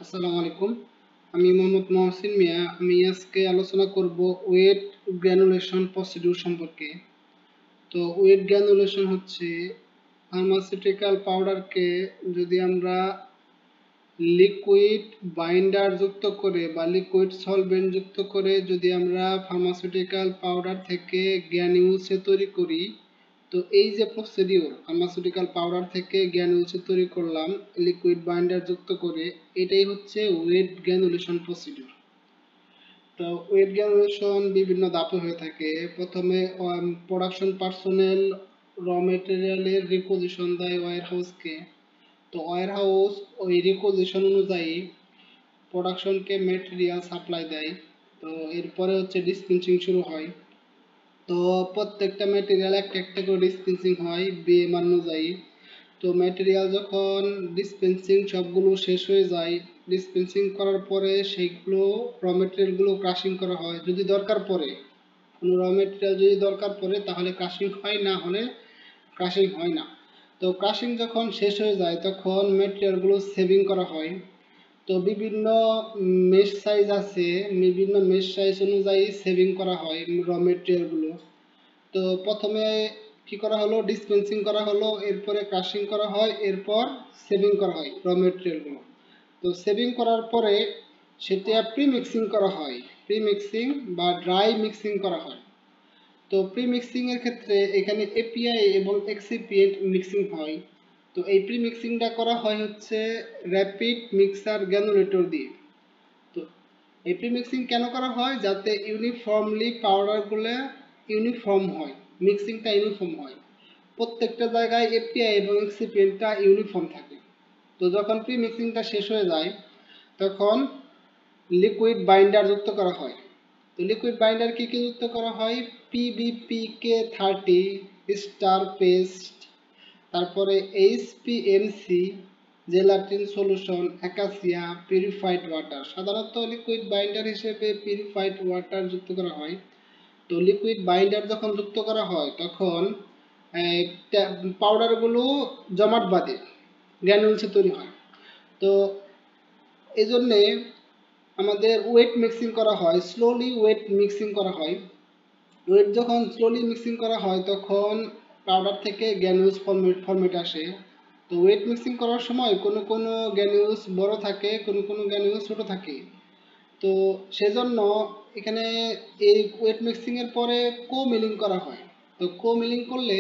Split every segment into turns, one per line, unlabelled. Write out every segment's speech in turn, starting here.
আসসালামু আলাইকুম। আমি মোহাম্মদ মহসিন মিয়া। আমি আজকে আলোচনা করব ওয়েট গ্র্যানুলেশন প্রসিডিউর সম্পর্কে। তো ওয়েট গ্র্যানুলেশন হচ্ছে ফার্মাসিউটিক্যাল পাউডারকে যদি আমরা লিকুইড বাইন্ডার যুক্ত করে বা লিকুইড সলভেন্ট যুক্ত করে যদি আমরা ফার্মাসিউটিক্যাল পাউডার থেকে গ্র্যানিউলসে তৈরি করি, তো এই যে প্রসিডিউর ফার্মাসিউটিক্যাল পাউডার থেকে গ্র্যানিউলসে তৈরি করলাম লিকুইড বাইন্ডার যুক্ত করে, এটাই হচ্ছে ওয়েট গ্র্যানুলেশন প্রসিডিউর। তো ওয়েট গ্র্যানুলেশন বিভিন্ন ধাপে হয়ে থাকে। প্রথমে প্রোডাকশন পার্সোনেল র মেটেরিয়ালের রিপোজিশন দেয় ওয়্যার হাউসকে। তো ওয়্যার হাউস ওই রিপোজিশন অনুযায়ী প্রোডাকশনকে মেটেরিয়াল সাপ্লাই দেয়। তো এরপরে হচ্ছে ডিসপেন্সিং শুরু হয়। তো প্রত্যেকটা মেটেরিয়াল একটা একটা করে ডিসপেন্সিং হয় বিএম অনুযায়ী। তো ম্যাটেরিয়াল যখন ডিসপেন্সিং সবগুলো শেষ হয়ে যায়, ডিসপেন্সিং করার পরে সেইগুলো র মেটেরিয়ালগুলো ক্রাশিং করা হয় যদি দরকার পড়ে। কোনো র মেটেরিয়াল যদি দরকার পড়ে তাহলে ক্রাশিং হয়, না হলে ক্রাশিং হয় না। তো ক্রাশিং যখন শেষ হয়ে যায় তখন মেটেরিয়ালগুলো সেভিং করা হয়। তো বিভিন্ন মেশ সাইজ আছে, বিভিন্ন মেশ সাইজ অনুযায়ী সেভিং করা হয় র মেটেরিয়ালগুলো। তো প্রথমে কি করা হলো, ডিসপেন্সিং করা হলো, এরপরে ক্রাশিং করা হয়, এরপর সেভিং করা হয় র মেটেরিয়ালগুলো। তো সেভিং করার পরে সেটা প্রি মিক্সিং করা হয়। প্রি মিক্সিং বা ড্রাই মিক্সিং করা হয়। তো প্রি মিক্সিং এর ক্ষেত্রে এখানে এপিআই এবং এক্সিপিয়েন্ট মিক্সিং হয়। তো এই প্রি মিক্সিংটা করা হয় হচ্ছে র্যাপিড মিক্সার গ্র্যানুলেটর দিয়ে। তো এই প্রি মিক্সিং কেন করা হয়? যাতে ইউনিফর্মলি পাউডারগুলো ইউনিফর্ম হয়, মিক্সিংটা ইউনিফর্ম হয়, প্রত্যেকটা জায়গায় এপিআই এবং এক্সিপিয়েন্টটা ইউনিফর্ম থাকে। তো যখন প্রি মিক্সিংটা শেষ হয়ে যায় তখন লিকুইড বাইন্ডার যুক্ত করা হয়। তো লিকুইড বাইন্ডার কি কি যুক্ত করা হয়? PBPK30 স্টার পেস্ট, তারপরে HPMC, gelatine solution, অ্যাকাসিয়া, purified water. সাধারণত লিকুইড বাইন্ডার হিসেবে পিউরিফাইড ওয়াটার যুক্ত করা হয়। তো লিকুইড বাইন্ডার যখন যুক্ত করা হয় তখন পাউডারগুলো জমাট বাঁধে, গ্র্যানুলসে তৈরি হয়। তো এই জন্যে আমাদের ওয়েট মিক্সিং করা হয়, স্লোলি ওয়েট মিক্সিং করা হয়। ওয়েট যখন স্লোলি মিক্সিং করা হয় তখন পাউডার থেকে গ্র্যানুলস ফরমেট আসে। তো ওয়েট মিক্সিং করার সময় কোনো কোনো গ্র্যানুলস বড় থাকে, কোনো কোনো গ্র্যানুলস ছোট থাকে। তো সেজন্য এখানে এই ওয়েট মিক্সিং এর পরে কো মিলিং করা হয়। তো কো মিলিং করলে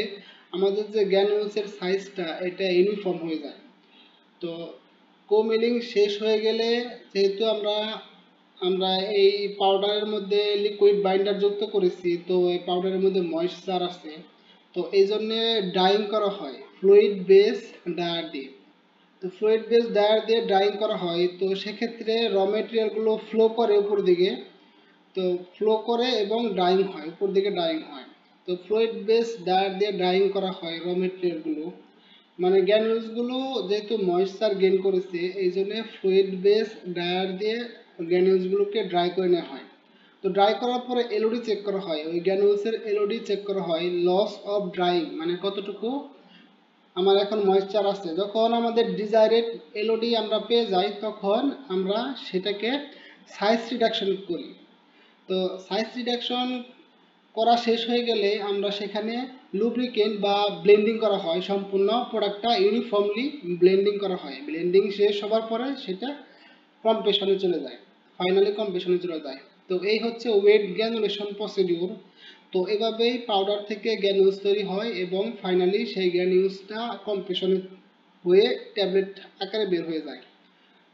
আমাদের যে গ্র্যানুলসের সাইজটা এটা ইউনিফর্ম হয়ে যায়। তো কো মিলিং শেষ হয়ে গেলে, যেহেতু আমরা আমরা এই পাউডারের মধ্যে লিকুইড বাইন্ডার যুক্ত করেছি, তো এই পাউডারের মধ্যে ময়েশ্চার আছে। তো এই জন্যে ড্রাইং করা হয় ফ্লুইড বেস ডায়ার দিয়ে। তো ফ্লুইড বেস ডায়ার দিয়ে ড্রাইং করা হয়। তো সেক্ষেত্রে র মেটেরিয়ালগুলো ফ্লো করে উপর দিকে। তো ফ্লো করে এবং ড্রাইং হয়, উপর দিকে ড্রাইং হয়। তো ফ্লুইড বেস ডায়ার দিয়ে ড্রাইং করা হয় র মেটেরিয়ালগুলো। মানে গ্র্যানুলসগুলো যেহেতু ময়েশ্চার গেইন করেছে এই জন্য ফ্লুইড বেস ড্রায়ার দিয়ে গ্র্যানুলসগুলোকে ড্রাই করে নেওয়া হয়। তো ড্রাই করার পরে এলওডি চেক করা হয়, ওই গ্র্যানুলসের এলওডি চেক করা হয়, লস অফ ড্রাইং মানে কতটুকু আমার এখন ময়েশ্চার আছে। যখন আমাদের ডিজাইরেড এলওডি আমরা পেয়ে যাই তখন আমরা সেটাকে সাইজ রিডাকশন করি। তো সাইজ রিডাকশন করা শেষ হয়ে গেলে আমরা সেখানে লুব্রিকেন্ট বা ব্লেন্ডিং করা হয়, সম্পূর্ণ প্রোডাক্টটা ইউনিফর্মলি ব্লেন্ডিং করা হয়। ব্লেন্ডিং শেষ হওয়ার পরে সেটা কম্প্রেশনে চলে যায়, ফাইনালি কম্প্রেশনে চলে যায়। তো এই হচ্ছে ওয়েট গ্র্যানুলেশন প্রসিডিউর। তো এভাবেই পাউডার থেকে গ্র্যানুলস তৈরি হয় এবং ফাইনালি সেই গ্র্যানুলসটা কম্প্রেশনে হয়ে ট্যাবলেট আকারে বের হয়ে যায়।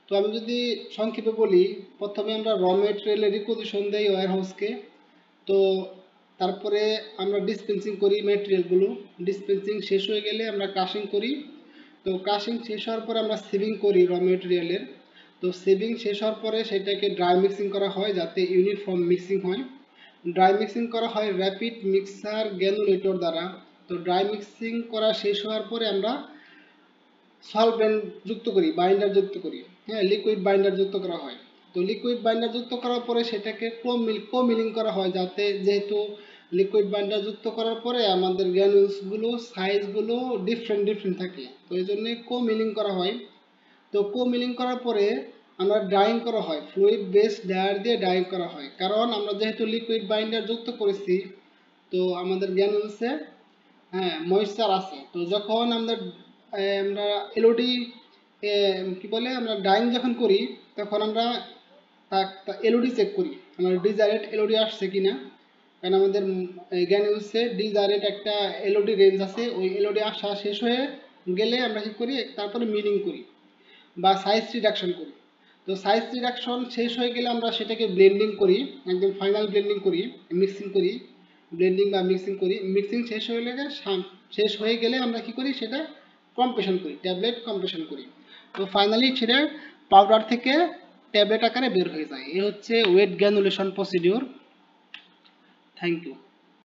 তো আমি যদি সংক্ষেপে বলি, প্রথমে আমরা র মেটেরিয়ালের রিপোজিশন দেই ওয়্যার হাউসকে। তো তারপরে আমরা ডিসপেন্সিং করি মেটেরিয়ালগুলো। ডিসপেন্সিং শেষ হয়ে গেলে আমরা ক্রাশিং করি। তো ক্রাশিং শেষ হওয়ার পরে আমরা সিভিং করি র মেটেরিয়ালের। তো সিভিং শেষ হওয়ার পরে সেটাকে ড্রাই মিক্সিং করা হয় যাতে ইউনিফর্ম মিক্সিং হয়। ড্রাই মিক্সিং করা হয় র্যাপিড মিক্সার গ্র্যানুলেটর দ্বারা। তো ড্রাই মিক্সিং করা শেষ হওয়ার পরে আমরা সলভেন্ট যুক্ত করি, বাইন্ডার যুক্ত করি। হ্যাঁ, লিকুইড বাইন্ডার যুক্ত করা হয়। তো লিকুইড বাইন্ডার যুক্ত করার পরে সেটাকে কো মিলিং করা হয়, যাতে যেহেতু লিকুইড বাইন্ডার যুক্ত করার পরে আমাদের গ্র্যানুলসগুলো সাইজগুলো ডিফারেন্ট ডিফারেন্ট থাকে, তো এই জন্য কো মিলিং করা হয়। তো কো মিলিং করার পরে আমরা ড্রাইং করা হয়, ফ্লুইড বেসড ড্রায়ার দিয়ে ড্রাইং করা হয়, কারণ আমরা যেহেতু লিকুইড বাইন্ডার যুক্ত করেছি, তো আমাদের গ্র্যানুলসে ময়েশ্চার আছে। তো যখন আমরা এলওডি কি বলে আমরা ড্রাইং যখন করি, তখন আমরা এলওডি চেক করি, আমরা ডিজারেট এলওডি আসছে কিনা, কারণ আমাদের গ্র্যানুলসে ডিজারেট একটা এলওডি রেঞ্জ আছে, ওই এলওডি আসা শেষ হয়ে গেলে আমরা কি করি, তারপরে মিলিং করি বা সাইজ রিডাকশন করি। তো সাইজ রিডাকশন শেষ হয়ে গেলে আমরা সেটাকে ব্লেন্ডিং করি, একদম ফাইনাল ব্লেন্ডিং করি, মিক্সিং করি, ব্লেন্ডিং বা মিক্সিং করি। মিক্সিং শেষ হয়ে গেলে আমরা কি করি, সেটা কম্প্রেশন করি, ট্যাবলেট কম্প্রেশন করি। তো ফাইনালি সেটা পাউডার থেকে ট্যাবলেট আকারে বের হয়ে যায়। এই হচ্ছে wet granulation procedure. Thank you.